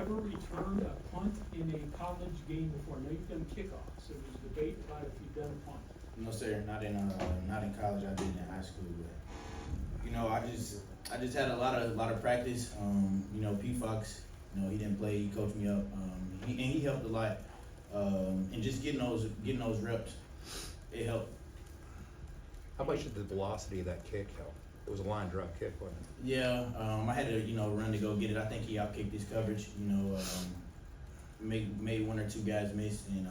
ever returned a punt in a college game before? I know you've done kickoffs, so there's debate about if you've done a punt. No, sir, not in college. I did in high school, but I just had a lot of practice. P Fox, he didn't play. He coached me up. He helped a lot. And just getting those reps, it helped. How much did the velocity of that kick help? It was a line drive kick, wasn't it? Yeah, I had to run to go get it. I think he outkicked his coverage. Made one or two guys miss, and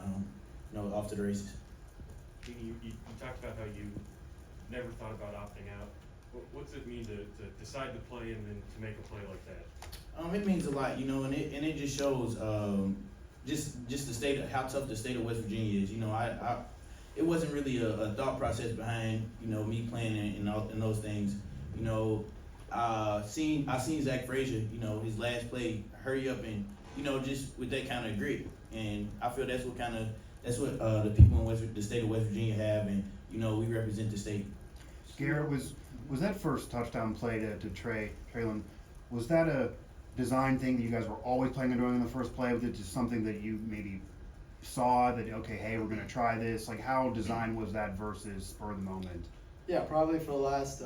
off to the races. You talked about how you never thought about opting out. What's it mean to decide to play and then to make a play like that? It means a lot, and it just shows just the state of how tough the state of West Virginia is. It wasn't really a thought process behind me playing in those things. I seen Zach Frazier, his last play, hurry up and just with that kind of grit, and I feel that's what the people in the state of West Virginia have, and we represent the state. Garrett, was that first touchdown play to Traylon, was that a design thing that you guys were always planning on doing in the first play? Was it just something that you maybe saw that, okay, hey, we're going to try this? Like, how designed was that versus spur of the moment? Yeah, probably for the last,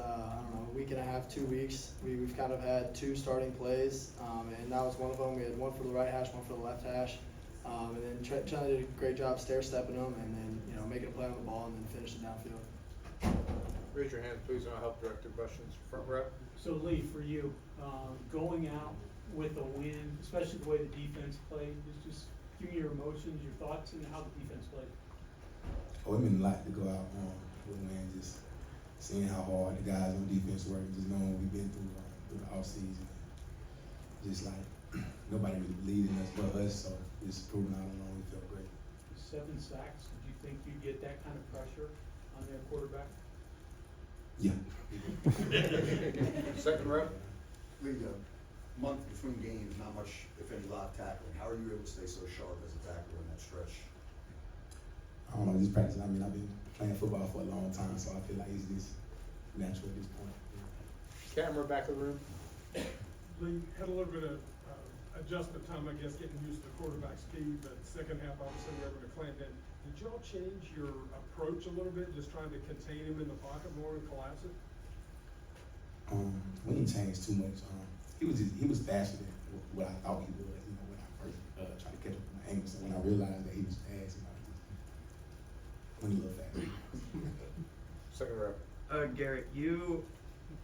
week and a half, 2 weeks, we've kind of had two starting plays, and that was one of them. We had one for the right hash, one for the left hash, and then Trent did a great job stair-stepping them and then, making a play on the ball and then finishing downfield. Raise your hand, please, and I'll help direct your questions. Front rep. So Lee, for you, going out with a win, especially the way the defense played, just give me your emotions, your thoughts, and how the defense played. Oh, it meant a lot to go out with a win, just seeing how hard the guys on defense work, just knowing what we've been through the offseason. Just like nobody really believed in us but us, so just proving out alone, we felt great. 7 sacks, did you think you'd get that kind of pressure on their quarterback? Yeah. Second rep. Lee, a month between games, not much, if any, live tackling. How are you able to stay so sharp as a tackler in that stretch? I don't know, just practice. I mean, I've been playing football for a long time, so I feel like it's just natural at this point. Camera back of the room. Lee, had a little bit of adjustment time, I guess, getting used to the quarterback speed, but second half, obviously, we're able to clamp in. Did y'all change your approach a little bit, just trying to contain him in the pocket more and collapse it? We didn't change too much. He was faster than what I thought he was, when I first tried to catch up with my aim. So when I realized that he was fast, I went a little faster. Second rep. Garrett, you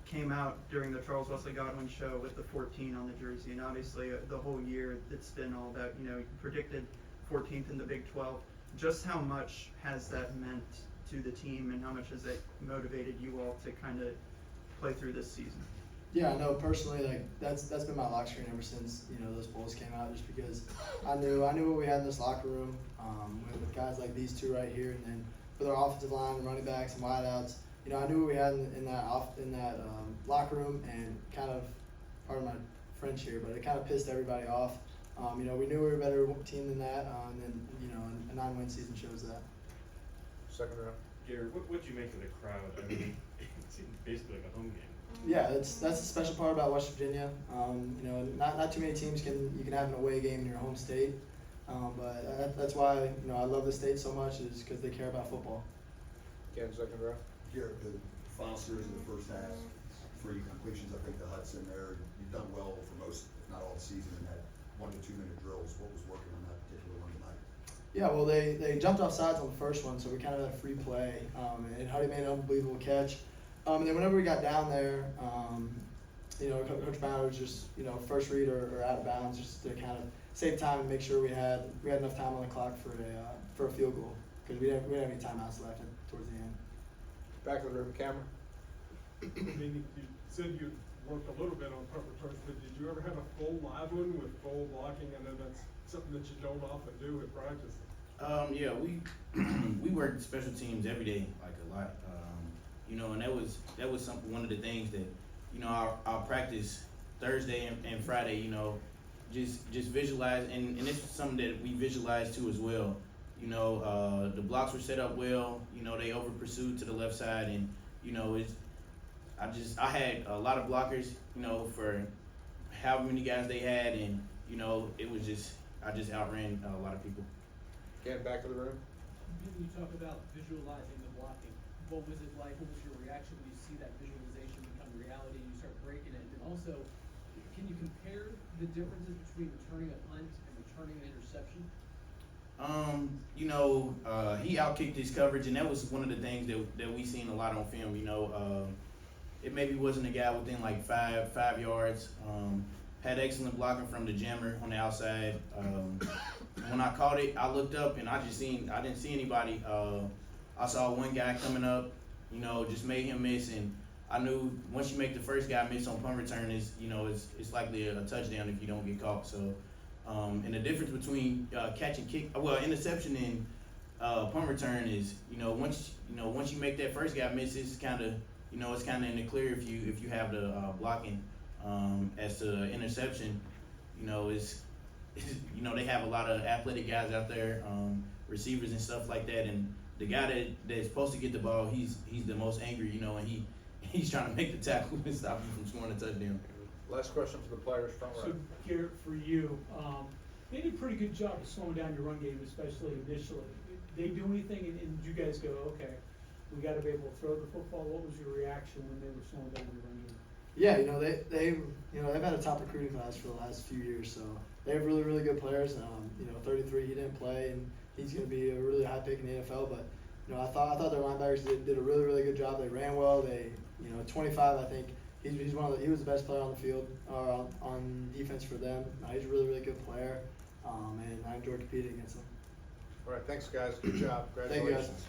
came out during the Charles Wesley Godwin show with the 14 on the jersey, and obviously the whole year it's been all about, you predicted 14th in the Big 12. Just how much has that meant to the team, and how much has it motivated you all to kind of play through this season? Yeah, I know personally, that's been my lock screen ever since those Bulls came out. Just because I knew what we had in this locker room with guys like these two right here, and then with our offensive line and running backs and wideouts. I knew what we had in that locker room, and kind of, pardon my French here, but it kind of pissed everybody off. We knew we were a better team than that, and then a 9-win season shows that. Second rep. Garrett, what you make of the crowd? I mean, it's basically like a home game. Yeah, that's the special part about West Virginia. Not too many teams you can have an away game in your home state, but that's why I love the state so much, is because they care about football. Again, second rep. Garrett, the final series in the first half, 3 completions, I think the Hudson there. You've done well for most, if not all the season, in that 1 to 2 minute drills. What was working on that particular one tonight? Yeah, well, they jumped off sides on the first one, so we kind of had a free play, and Huddy made an unbelievable catch. And then whenever we got down there, Coach Brown was just, first read or out of bounds, just to kind of save time and make sure we had enough time on the clock for a field goal, because we didn't have any timeouts left towards the end. Back of the room, camera. I mean, you said you worked a little bit on punt returns, but did you ever have a full live one with full blocking? I know that's something that you don't often do at practice. Yeah, we work special teams every day, like a lot. And that was one of the things that, our practice Thursday and Friday, just visualize, and it's something that we visualize too as well. The blocks were set up well. They over pursued to the left side, and I had a lot of blockers. For however many guys they had, and you know, it was just, I just outran a lot of people. Again, back of the room. When you talk about visualizing the blocking, what was it like? What was your reaction when you see that visualization become reality and you start breaking it? And also, can you compare the differences between returning a punt and returning an interception? You know, he outkicked his coverage, and that was one of the things that we seen a lot on film. You know, it maybe wasn't a guy within like five yards. Had excellent blocking from the jammer on the outside. When I caught it, I looked up and I didn't see anybody. I saw one guy coming up, you know, just made him miss, and I knew once you make the first guy miss on punt return, it's likely a touchdown if you don't get caught. So, and the difference between catch and kick, interception and punt return is, once you make that first guy miss, it's kind of in the clear if you have the blocking. As to interception, they have a lot of athletic guys out there, receivers and stuff like that, and the guy that's supposed to get the ball, he's the most angry, and he's trying to make the tackle and stop you from scoring a touchdown. Last question for the players, front row. So Garrett, for you, they did a pretty good job of slowing down your run game, especially initially. Did they do anything, and you guys go, okay, we got to be able to throw the football? What was your reaction when they were slowing down your run game? Yeah, they've had a top recruiting class for the last few years, so they have really, really good players. 33, he didn't play, and he's going to be a really high pick in the NFL. But I thought their linebackers did a really, really good job. They ran well. 25, I think he was the best player on the field on defense for them. He's a really, really good player, and I enjoyed competing against him. All right, thanks, guys. Good job. Thank you, guys. Congratulations.